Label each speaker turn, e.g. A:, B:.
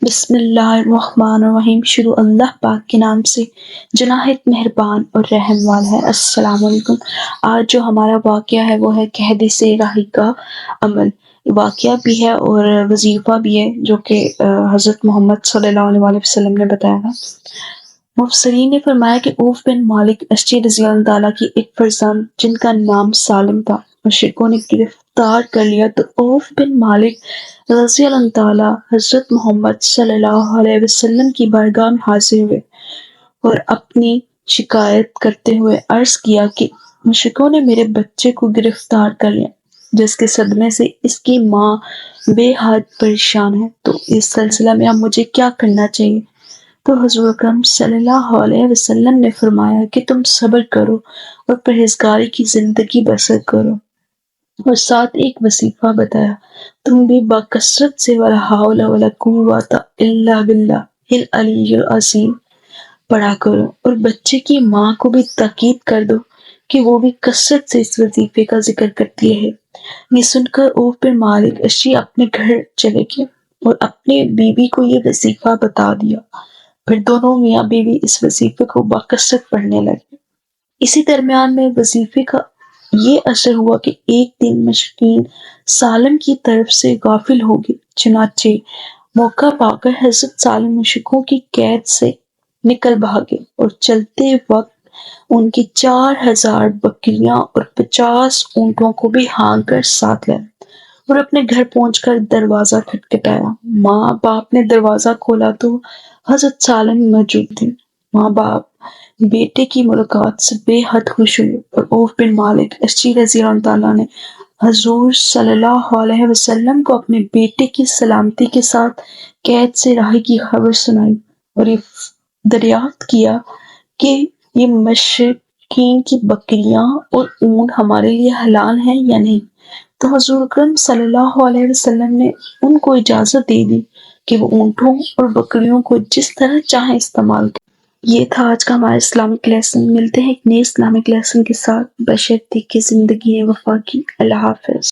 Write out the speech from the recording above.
A: بسم اللہ الرحمن الرحیم۔ شروع اللہ پاک کے نام سے جو نہایت مہربان اور رحم والا ہے۔ السلام علیکم۔ آج جو ہمارا واقعہ ہے وہ ہے قحط سے راہی کا عمل۔ واقعہ بھی ہے اور وظیفہ بھی ہے جو کہ حضرت محمد صلی اللہ علیہ وآلہ وسلم نے بتایا تھا۔ مفسرین نے فرمایا کہ عوف بن مالک اشجعی رضی اللہ تعالیٰ کی ایک فرزند جن کا نام سالم تھا مشرکوں نے گرفتار کر لیا، تو عوف بن مالک رضی اللہ تعالیٰ حضرت محمد صلی اللہ علیہ وسلم کی بارگاہ میں حاضر ہوئے اور اپنی شکایت کرتے ہوئے عرض کیا کہ مشرکوں نے میرے بچے کو گرفتار کر لیا، جس کے صدمے سے اس کی ماں بے حد پریشان ہے، تو اس سلسلہ میں اب مجھے کیا کرنا چاہیے؟ تو حضور اکرم صلی اللہ علیہ وسلم نے فرمایا کہ تم صبر کرو اور پرہیزگاری کی زندگی بسر کرو، اور ساتھ ایک وظیفہ بتایا، تم بھی بکثرت سے ولا حول ولا قوت الا باللہ العلی العظیم پڑھا کرو، اور بچے کی ماں کو بھی تاکید کر دو کہ وہ بھی کثرت سے اس وظیفے کا ذکر کرتی ہے۔ یہ سن کر عوف بن مالک اشجعی اپنے گھر چلے گئے اور اپنے بیوی کو یہ وظیفہ بتا دیا۔ پھر دونوں میاں بیوی اس وظیفے کو بکثرت پڑھنے لگے۔ اسی درمیان میں وظیفے کا یہ اثر ہوا کہ ایک دن مشرکین سالم کی طرف سے غافل ہو گئے، چنانچہ موقع پا کر حضرت سالم مشرکوں کی قید سے نکل بھاگے اور چلتے وقت ان کی 4000 بکریاں اور 50 اونٹوں کو بھی ہانک کر ساتھ لائے اور اپنے گھر پہنچ کر دروازہ کھٹکھٹایا۔ ماں باپ نے دروازہ کھولا تو حضرت سالم موجود تھے۔ ماں باپ بیٹے کی ملاقات سے بے حد خوش ہوئے اور عوف بن مالک اشجعی رضی اللہ تعالیٰ نے حضور صلی اللہ علیہ وسلم کو اپنے بیٹے کی سلامتی کے ساتھ قید سے رہائی کی خبر سنائی اور یہ دریافت کیا کہ یہ مشرکین کی بکریاں اور اونٹ ہمارے لیے حلال ہیں یا نہیں، تو حضور اکرم صلی اللہ علیہ وسلم نے ان کو اجازت دے دی کہ وہ اونٹوں اور بکریوں کو جس طرح چاہیں استعمال کریں۔ یہ تھا آج کا ہمارا اسلامک لیسن۔ ملتے ہیں ایک نئے اسلامک لیسن کے ساتھ، بشرطیکہ زندگی وفا کی۔ اللہ حافظ۔